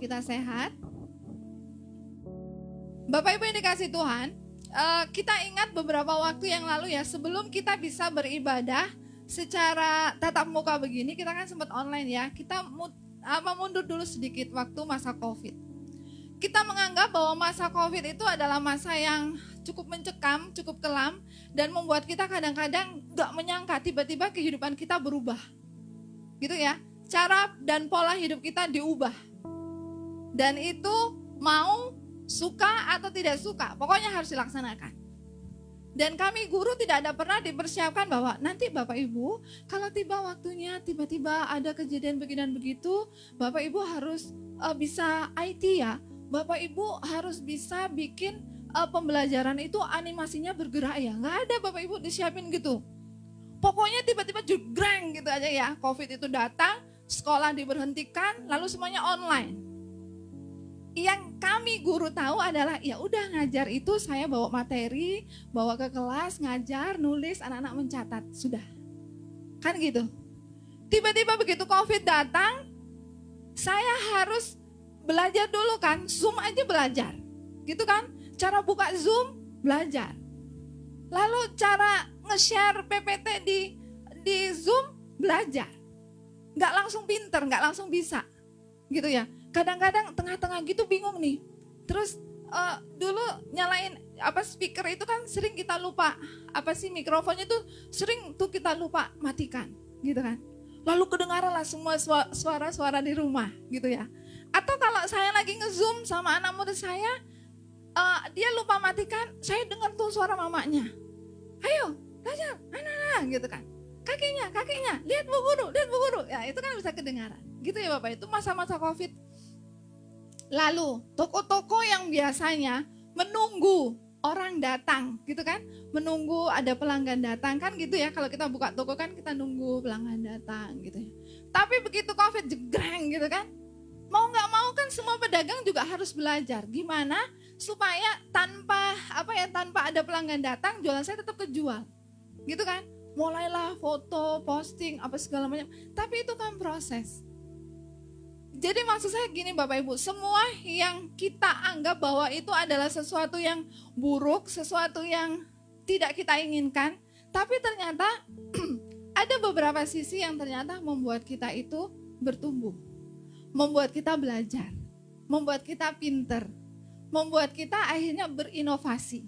kita sehat. Bapak Ibu yang dikasih Tuhan, kita ingat beberapa waktu yang lalu ya, sebelum kita bisa beribadah secara tatap muka begini, kita kan sempat online ya. Kita mundur dulu sedikit waktu masa COVID. Kita menganggap bahwa masa COVID itu adalah masa yang cukup mencekam, cukup kelam, dan membuat kita kadang-kadang gak menyangka tiba-tiba kehidupan kita berubah. Gitu ya, cara dan pola hidup kita diubah. Dan itu mau suka atau tidak suka, pokoknya harus dilaksanakan. Dan kami guru tidak ada pernah dipersiapkan bahwa nanti Bapak Ibu, kalau tiba waktunya tiba-tiba ada kejadian begini dan begitu, Bapak Ibu harus bisa IT ya. Bapak Ibu harus bisa bikin pembelajaran itu animasinya bergerak ya. Nggak ada Bapak Ibu disiapin gitu. Pokoknya tiba-tiba jegreng gitu aja ya. COVID itu datang, sekolah diberhentikan, lalu semuanya online. Yang kami guru tahu adalah ya udah ngajar itu saya bawa materi, bawa ke kelas, ngajar, nulis, anak-anak mencatat, sudah. Kan gitu. Tiba-tiba begitu COVID datang, saya harus belajar dulu kan, Zoom aja belajar. Gitu kan? Cara buka Zoom belajar. Lalu cara nge-share PPT di Zoom belajar. Nggak langsung pinter, nggak langsung bisa. Gitu ya. Kadang-kadang tengah-tengah gitu bingung nih. Terus dulu nyalain speaker itu kan sering kita lupa. Mikrofonnya tuh sering tuh kita lupa matikan, gitu kan. Lalu kedengaranlah semua suara-suara di rumah, gitu ya. Atau kalau saya lagi nge-zoom sama anak murid saya, dia lupa matikan, saya dengar tuh suara mamanya. Ayo, belajar, anak-anak, gitu kan. Kakinya, lihat Bu Guru. Ya, itu kan bisa kedengaran. Gitu ya Bapak, itu masa-masa COVID. Lalu toko-toko yang biasanya menunggu orang datang gitu kan, menunggu ada pelanggan datang kan gitu ya, kalau kita buka toko kan kita nunggu pelanggan datang gitu ya. Tapi begitu COVID jegreng gitu kan, mau nggak mau kan semua pedagang juga harus belajar gimana supaya tanpa ada pelanggan datang jualan saya tetap kejual gitu kan. Mulailah foto, posting, segala macam, tapi itu kan proses. Jadi maksud saya gini Bapak Ibu, semua yang kita anggap bahwa itu adalah sesuatu yang buruk, sesuatu yang tidak kita inginkan, tapi ternyata ada beberapa sisi yang ternyata membuat kita itu bertumbuh, membuat kita belajar, membuat kita pinter, membuat kita akhirnya berinovasi.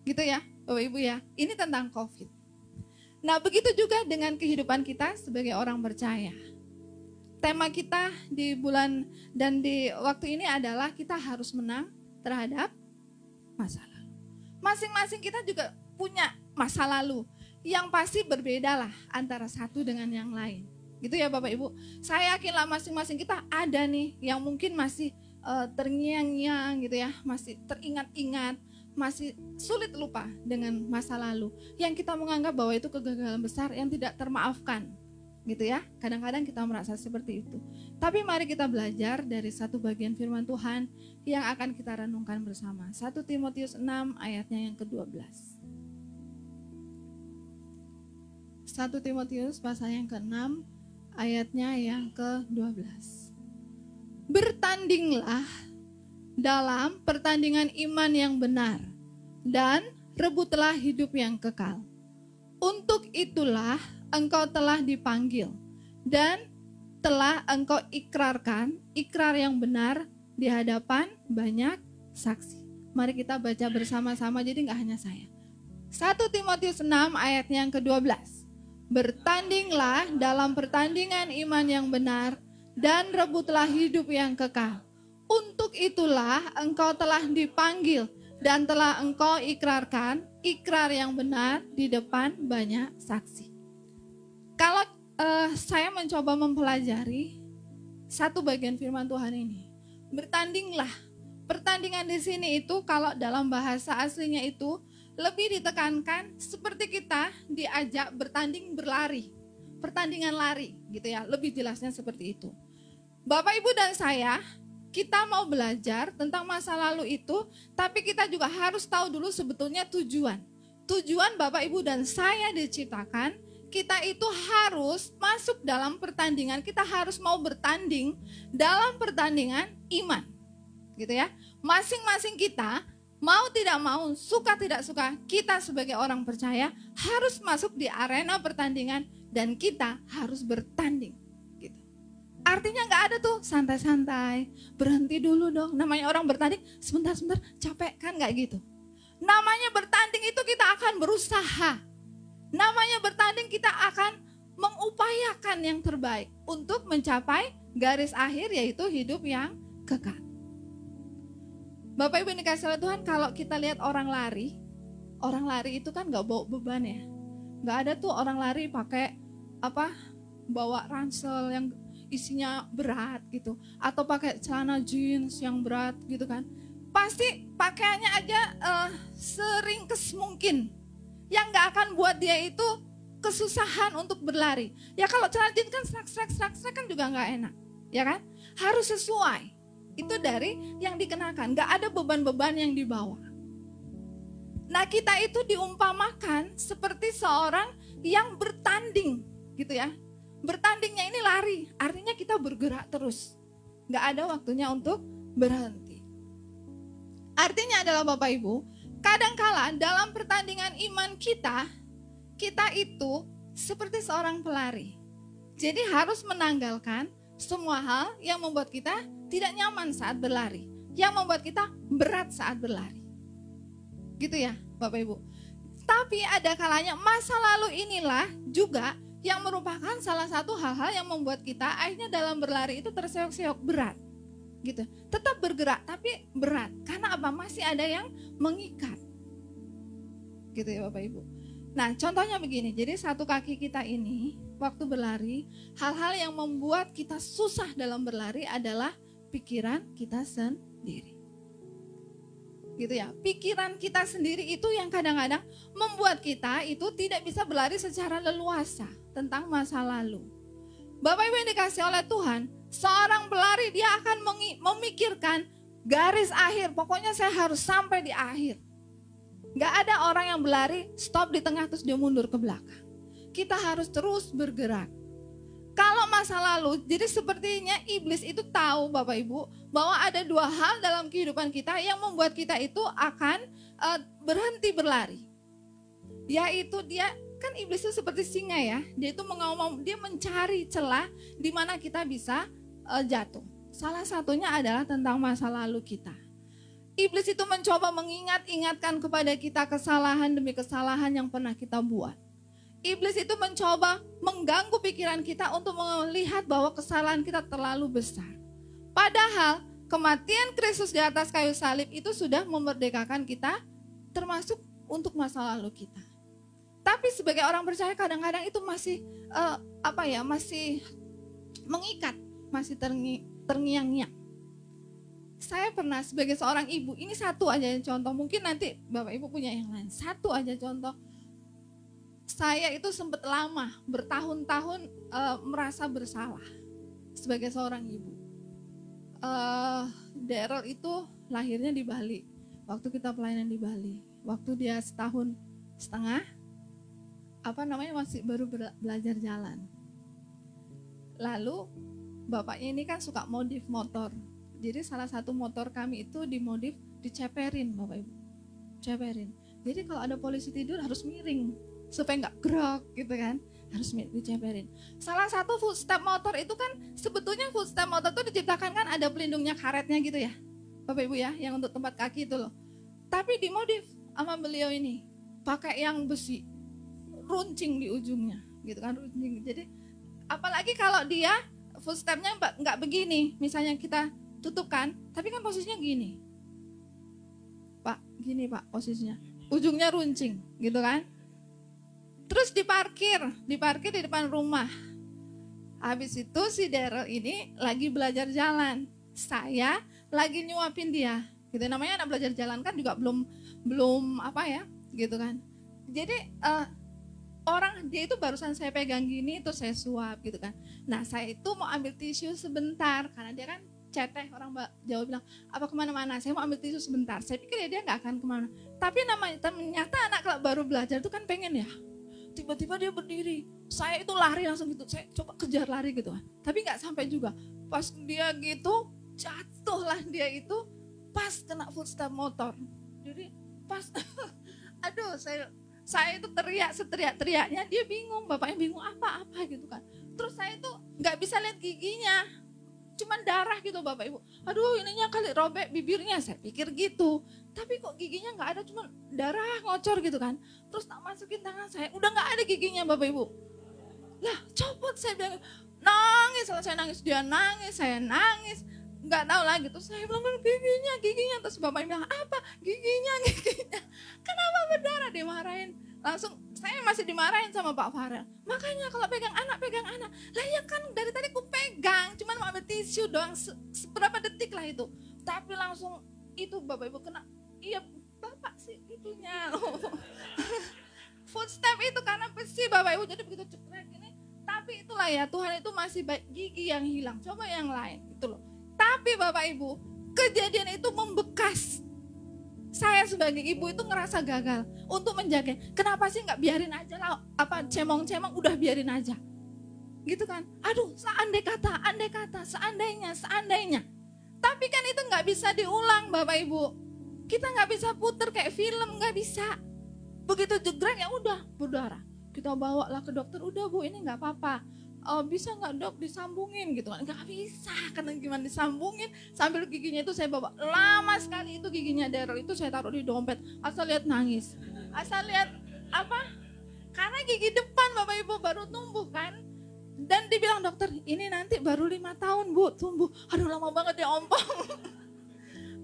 Gitu ya Bapak Ibu ya, ini tentang COVID. Nah begitu juga dengan kehidupan kita sebagai orang percaya. Tema kita di bulan dan di waktu ini adalah kita harus menang terhadap masa lalu. Masing-masing kita juga punya masa lalu yang pasti berbeda lah antara satu dengan yang lain. Gitu ya Bapak Ibu. Saya yakinlah masing-masing kita ada nih yang mungkin masih terngiang-ngiang gitu ya, masih teringat-ingat, masih sulit lupa dengan masa lalu. Yang kita menganggap bahwa itu kegagalan besar yang tidak termaafkan. Gitu ya, kadang-kadang kita merasa seperti itu. Tapi mari kita belajar dari satu bagian firman Tuhan yang akan kita renungkan bersama. 1 Timotius 6 ayatnya yang ke-12. 1 Timotius pasal yang ke-6 ayatnya yang ke-12. Bertandinglah dalam pertandingan iman yang benar dan rebutlah hidup yang kekal. Untuk itulah engkau telah dipanggil dan telah engkau ikrarkan ikrar yang benar di hadapan banyak saksi. Mari kita baca bersama-sama, jadi nggak hanya saya. 1 Timotius 6 ayatnya yang ke-12. Bertandinglah dalam pertandingan iman yang benar dan rebutlah hidup yang kekal. Untuk itulah engkau telah dipanggil dan telah engkau ikrarkan ikrar yang benar di depan banyak saksi. Kalau saya mencoba mempelajari satu bagian firman Tuhan ini, bertandinglah. Pertandingan di sini itu kalau dalam bahasa aslinya itu lebih ditekankan seperti kita diajak bertanding berlari, pertandingan lari gitu ya, lebih jelasnya seperti itu. Bapak Ibu dan saya, kita mau belajar tentang masa lalu itu, tapi kita juga harus tahu dulu sebetulnya tujuan. Tujuan Bapak Ibu dan saya diciptakan kita itu harus masuk dalam pertandingan, kita harus mau bertanding dalam pertandingan iman. Gitu ya. Masing-masing kita, mau tidak mau, suka tidak suka, kita sebagai orang percaya harus masuk di arena pertandingan dan kita harus bertanding. Gitu. Artinya nggak ada tuh santai-santai, berhenti dulu dong. Namanya orang bertanding, sebentar-sebentar capek kan, nggak gitu. Namanya bertanding itu kita akan berusaha. Namanya bertanding kita akan mengupayakan yang terbaik untuk mencapai garis akhir, yaitu hidup yang kekal. Bapak Ibu dikasih oleh Tuhan, kalau kita lihat orang lari itu kan gak bawa beban ya. Gak ada tuh orang lari pakai bawa ransel yang isinya berat gitu, atau pakai celana jeans yang berat gitu kan. Pasti pakaiannya aja seringkes mungkin, yang gak akan buat dia itu kesusahan untuk berlari. Ya kalau celana jeans kan serak kan juga gak enak, ya kan? Harus sesuai, itu dari yang dikenakan, gak ada beban-beban yang dibawa. Nah kita itu diumpamakan seperti seorang yang bertanding gitu ya. Bertandingnya ini lari, artinya kita bergerak terus, gak ada waktunya untuk berhenti. Artinya adalah Bapak Ibu, kadangkala dalam pertandingan iman kita itu seperti seorang pelari. Jadi harus menanggalkan semua hal yang membuat kita tidak nyaman saat berlari, yang membuat kita berat saat berlari. Gitu ya Bapak Ibu. Tapi ada kalanya masa lalu inilah juga yang merupakan salah satu hal-hal yang membuat kita akhirnya dalam berlari itu terseok-seok berat. Gitu. Tetap bergerak tapi berat. Karena apa? Masih ada yang mengikat. Gitu ya Bapak Ibu. Nah contohnya begini, jadi satu kaki kita ini waktu berlari, hal-hal yang membuat kita susah dalam berlari adalah pikiran kita sendiri. Gitu ya, pikiran kita sendiri itu yang kadang-kadang membuat kita itu tidak bisa berlari secara leluasa tentang masa lalu. Bapak Ibu yang dikasih oleh Tuhan, seorang pelari dia akan memikirkan garis akhir, pokoknya saya harus sampai di akhir. Gak ada orang yang berlari stop di tengah terus dia mundur ke belakang. Kita harus terus bergerak. Kalau masa lalu, jadi sepertinya iblis itu tahu Bapak Ibu bahwa ada dua hal dalam kehidupan kita yang membuat kita itu akan berhenti berlari. Yaitu dia, kan iblis itu seperti singa ya, dia itu dia mencari celah di mana kita bisa jatuh. Salah satunya adalah tentang masa lalu kita. Iblis itu mencoba mengingat-ingatkan kepada kita kesalahan demi kesalahan yang pernah kita buat. Iblis itu mencoba mengganggu pikiran kita untuk melihat bahwa kesalahan kita terlalu besar. Padahal kematian Kristus di atas kayu salib itu sudah memerdekakan kita termasuk untuk masa lalu kita. Tapi sebagai orang percaya kadang-kadang itu masih masih mengikat, masih terngiang-ngiang. Saya pernah sebagai seorang ibu, ini satu aja contoh, mungkin nanti Bapak Ibu punya yang lain. Satu aja contoh. Saya itu sempat lama, bertahun-tahun merasa bersalah sebagai seorang ibu. Daryl itu lahirnya di Bali, waktu kita pelayanan di Bali. Waktu dia 1,5 tahun, masih baru belajar jalan. Lalu bapaknya ini kan suka modif motor. Jadi salah satu motor kami itu dimodif, diceperin Bapak Ibu. Ceperin. Jadi kalau ada polisi tidur harus miring supaya nggak gerak gitu kan, harus diceperin. Salah satu footstep motor itu kan sebetulnya footstep motor itu diciptakan kan ada pelindungnya karetnya gitu ya Bapak Ibu ya, yang untuk tempat kaki itu loh. Tapi dimodif sama beliau ini pakai yang besi, runcing di ujungnya gitu kan, runcing. Jadi apalagi kalau dia footstepnya nggak begini, misalnya kita tutupkan, tapi kan posisinya gini Pak, gini Pak posisinya, ujungnya runcing gitu kan. Terus diparkir di depan rumah. Habis itu si Daryl ini lagi belajar jalan. Saya lagi nyuapin dia. Gitu, namanya anak belajar jalan kan juga belum gitu kan. Jadi orang dia itu barusan saya pegang gini terus saya suap gitu kan. Nah saya itu mau ambil tisu sebentar karena dia kan ceteh, orang Jawa bilang apa kemana-mana, saya mau ambil tisu sebentar. Saya pikir ya dia nggak akan kemana. Tapi ternyata anak kalau baru belajar itu kan pengen ya tiba-tiba dia berdiri. Saya itu lari langsung gitu, saya coba kejar lari gitu kan. Tapi gak sampai juga. Pas dia gitu, jatuhlah dia itu pas kena footstep motor. Jadi pas, aduh saya itu teriak seteriak-teriaknya, dia bingung, bapaknya bingung apa-apa gitu kan. Terus saya itu gak bisa lihat giginya, cuman darah gitu Bapak Ibu. Aduh ininya kali robek bibirnya, saya pikir gitu. Tapi kok giginya gak ada, cuman darah ngocor gitu kan. Terus tak masukin tangan saya, udah gak ada giginya Bapak Ibu. Lah copot, saya bilang nangis, saya nangis, dia nangis, saya nangis. Gak tahu lagi, terus saya bilang giginya. Terus Bapak bilang apa? Giginya. Kenapa berdarah? Dia marahin. Langsung saya masih dimarahin sama Pak Farel. Makanya kalau pegang anak. Lah ya kan dari tadi aku pegang, cuman mau ambil tisu doang, seberapa detik lah itu. Tapi langsung itu Bapak Ibu kena, iya Bapak sih itunya. Footstep itu karena besi Bapak Ibu, jadi begitu cekrek ini. Tapi itulah ya, Tuhan itu masih baik, gigi yang hilang, coba yang lain gitu loh. Tapi Bapak Ibu, kejadian itu membekas. Saya sebagai ibu itu ngerasa gagal untuk menjaga. Kenapa sih nggak biarin aja lah, apa cemong-cemong udah biarin aja. Gitu kan. Aduh, seandai kata, seandainya. Tapi kan itu nggak bisa diulang Bapak Ibu. Kita nggak bisa puter kayak film, nggak bisa. Begitu jegrek ya udah berdarah. Kita bawa lah ke dokter, udah Bu ini nggak apa-apa. Bisa nggak dok disambungin gitu kan? Nggak bisa, karena gimana disambungin sambil giginya itu saya bawa lama sekali, itu giginya Daryl itu saya taruh di dompet, asal lihat nangis, asal lihat apa? Karena gigi depan Bapak Ibu baru tumbuh kan, dan dibilang dokter ini nanti baru 5 tahun Bu tumbuh, aduh lama banget dia ompong.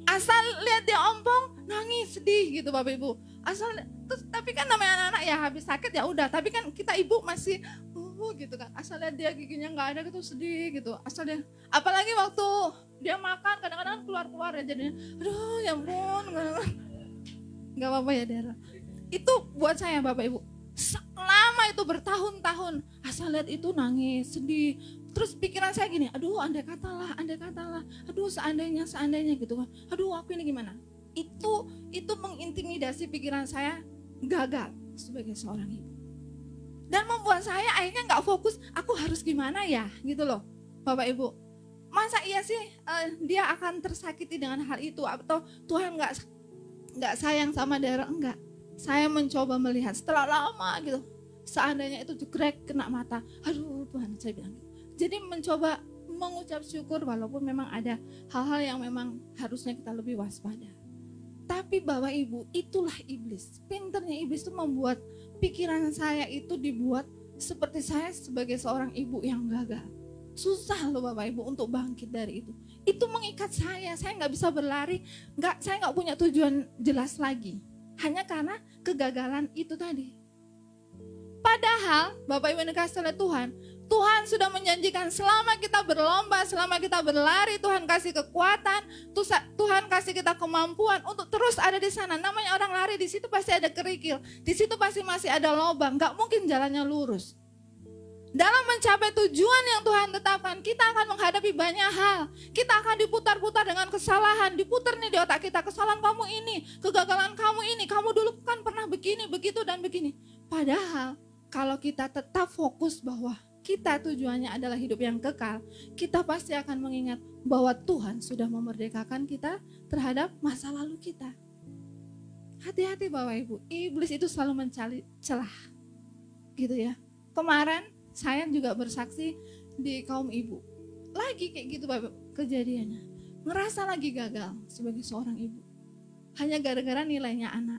Asal lihat dia ompong nangis sedih gitu Bapak Ibu, asal terus, tapi kan namanya anak-anak ya habis sakit ya udah, tapi kan kita ibu masih gitu kan, asal lihat dia giginya nggak ada gitu sedih gitu, asal dia, apalagi waktu dia makan kadang-kadang keluar ya jadinya, aduh ya ampun, nggak apa-apa ya Dara. Itu buat saya Bapak Ibu, selama itu bertahun-tahun, asal lihat itu nangis sedih, terus pikiran saya gini, aduh andai kata lah, aduh seandainya gitu kan, aduh aku ini gimana, itu mengintimidasi pikiran saya, gagal sebagai seorang ibu. Dan membuat saya akhirnya nggak fokus, aku harus gimana ya gitu loh Bapak Ibu. Masa iya sih dia akan tersakiti dengan hal itu, atau Tuhan nggak sayang sama Dara? Enggak. Saya mencoba melihat setelah lama gitu, seandainya itu jegrek kena mata, aduh Tuhan, saya bilang gitu. Jadi mencoba mengucap syukur walaupun memang ada hal-hal yang memang harusnya kita lebih waspada. Tapi Bapak Ibu, itulah iblis. Pinternya iblis itu membuat pikiran saya itu dibuat seperti saya sebagai seorang ibu yang gagal. Susah loh Bapak Ibu untuk bangkit dari itu. Itu mengikat saya nggak bisa berlari, saya nggak punya tujuan jelas lagi. Hanya karena kegagalan itu tadi. Padahal Bapak Ibu yang dikasihi oleh Tuhan sudah menjanjikan selama kita berlomba, selama kita berlari, Tuhan kasih kekuatan, Tuhan kasih kita kemampuan untuk terus ada di sana. Namanya orang lari, di situ pasti ada kerikil, di situ pasti masih ada lubang, nggak mungkin jalannya lurus. Dalam mencapai tujuan yang Tuhan tetapkan, kita akan menghadapi banyak hal. Kita akan diputar-putar dengan kesalahan, diputar nih di otak kita, kesalahan kamu ini, kegagalan kamu ini, kamu dulu kan pernah begini, begitu dan begini. Padahal kalau kita tetap fokus bahwa kita tujuannya adalah hidup yang kekal, kita pasti akan mengingat bahwa Tuhan sudah memerdekakan kita terhadap masa lalu kita. Hati-hati Bapak Ibu, iblis itu selalu mencari celah. Gitu ya. Kemarin saya juga bersaksi di kaum ibu. Lagi kayak gitu Bapak kejadiannya. Ngerasa lagi gagal sebagai seorang ibu. Hanya gara-gara nilainya anak.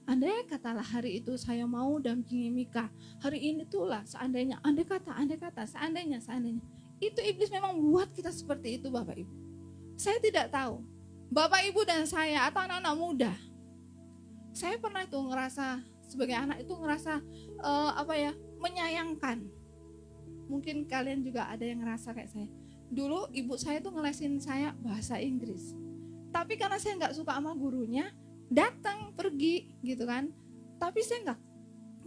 Andai katalah hari itu saya mau dampingi Mika, hari ini itulah seandainya, andai kata, seandainya. Itu iblis memang buat kita seperti itu Bapak Ibu. Saya tidak tahu, Bapak Ibu dan saya atau anak-anak muda, saya pernah itu ngerasa, sebagai anak itu ngerasa menyayangkan. Mungkin kalian juga ada yang ngerasa kayak saya. Dulu ibu saya tuh ngelesin saya bahasa Inggris. Tapi karena saya nggak suka sama gurunya, datang pergi gitu kan, tapi saya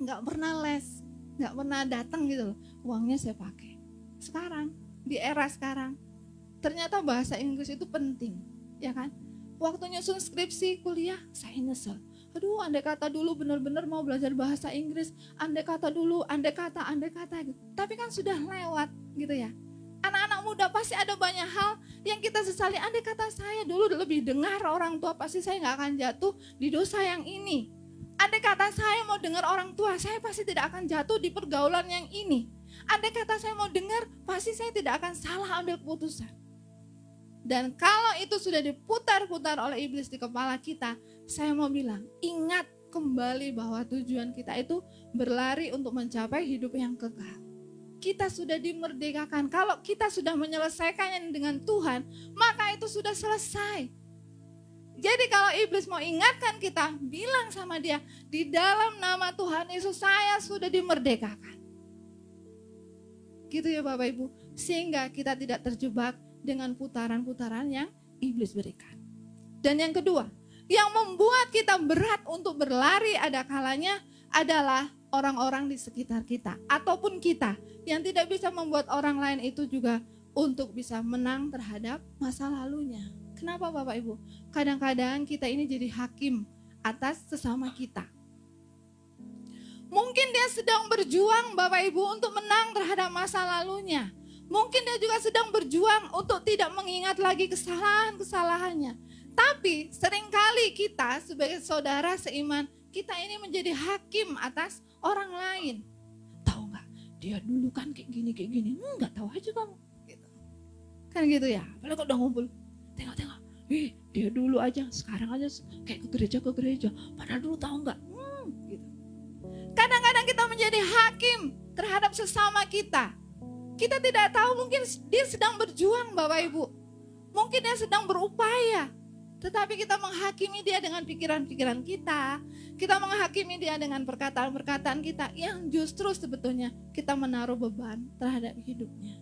nggak pernah les, nggak pernah datang gitu loh, uangnya saya pakai. Sekarang di era sekarang ternyata bahasa Inggris itu penting, ya kan? Waktu nyusun skripsi kuliah saya nyesel, Aduh, andai kata dulu benar-benar mau belajar bahasa Inggris, andai kata dulu, andai kata gitu. Tapi kan sudah lewat gitu ya. Anak-anak muda pasti ada banyak hal yang kita sesali. Andai kata saya dulu lebih dengar orang tua, pasti saya nggak akan jatuh di dosa yang ini. Andai kata saya mau dengar orang tua, saya pasti tidak akan jatuh di pergaulan yang ini. Andai kata saya mau dengar, pasti saya tidak akan salah ambil keputusan. Dan kalau itu sudah diputar-putar oleh iblis di kepala kita, saya mau bilang, ingat kembali bahwa tujuan kita itu berlari untuk mencapai hidup yang kekal. Kita sudah dimerdekakan. Kalau kita sudah menyelesaikannya dengan Tuhan, maka itu sudah selesai. Jadi kalau iblis mau ingatkan kita, bilang sama dia, di dalam nama Tuhan Yesus saya sudah dimerdekakan. Gitu ya Bapak Ibu, sehingga kita tidak terjebak dengan putaran-putaran yang iblis berikan. Dan yang kedua, yang membuat kita berat untuk berlari ada kalanya adalah orang-orang di sekitar kita ataupun kita yang tidak bisa membuat orang lain itu juga untuk bisa menang terhadap masa lalunya. Kenapa Bapak Ibu? Kadang-kadang kita ini jadi hakim atas sesama kita. Mungkin dia sedang berjuang Bapak Ibu untuk menang terhadap masa lalunya. Mungkin dia juga sedang berjuang untuk tidak mengingat lagi kesalahan-kesalahannya. Tapi seringkali kita sebagai saudara seiman, kita ini menjadi hakim atas orang lain. Tahu nggak? Dia dulu kan kayak gini. Nggak tahu aja kamu. Gitu. Kan gitu ya. Padahal kalau udah ngumpul, tengok. Dia dulu aja, sekarang aja kayak ke gereja. Padahal dulu tahu nggak? Gitu. Kadang-kadang kita menjadi hakim terhadap sesama kita. Kita tidak tahu, mungkin dia sedang berjuang Bapak Ibu. Mungkin dia sedang berupaya. Tetapi kita menghakimi dia dengan pikiran-pikiran kita. Kita menghakimi dia dengan perkataan-perkataan kita yang justru sebetulnya kita menaruh beban terhadap hidupnya.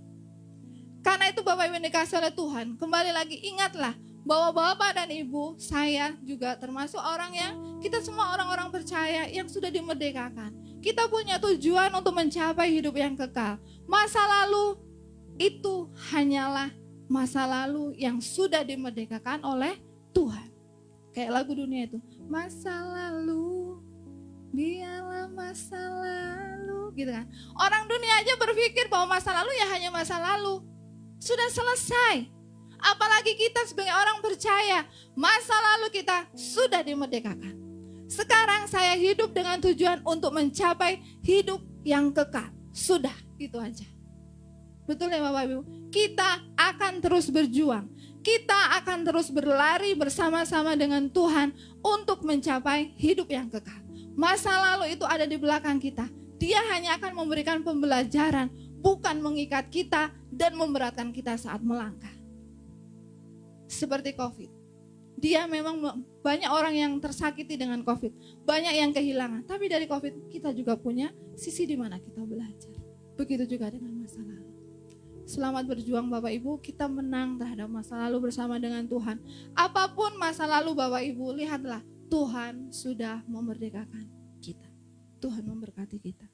Karena itu Bapak Ibu yang dikasih oleh Tuhan, kembali lagi ingatlah bahwa Bapak dan Ibu, saya juga termasuk orang yang, kita semua orang-orang percaya yang sudah dimerdekakan. Kita punya tujuan untuk mencapai hidup yang kekal. Masa lalu itu hanyalah masa lalu yang sudah dimerdekakan oleh Tuhan. Kayak lagu dunia itu, masa lalu, biarlah masa lalu, gitu kan. Orang dunia aja berpikir bahwa masa lalu ya hanya masa lalu. Sudah selesai. Apalagi kita sebagai orang percaya, masa lalu kita sudah dimerdekakan. Sekarang saya hidup dengan tujuan untuk mencapai hidup yang kekal. Sudah, itu aja. Betul ya Bapak Ibu? Kita akan terus berjuang. Kita akan terus berlari bersama-sama dengan Tuhan untuk mencapai hidup yang kekal. Masa lalu itu ada di belakang kita. Dia hanya akan memberikan pembelajaran, bukan mengikat kita dan memberatkan kita saat melangkah. Seperti COVID. Dia memang banyak orang yang tersakiti dengan COVID. Banyak yang kehilangan. Tapi dari COVID kita juga punya sisi di mana kita belajar. Begitu juga dengan masa lalu. Selamat berjuang Bapak Ibu. Kita menang terhadap masa lalu bersama dengan Tuhan. Apapun masa lalu Bapak Ibu, lihatlah. Tuhan sudah memerdekakan kita. Tuhan memberkati kita.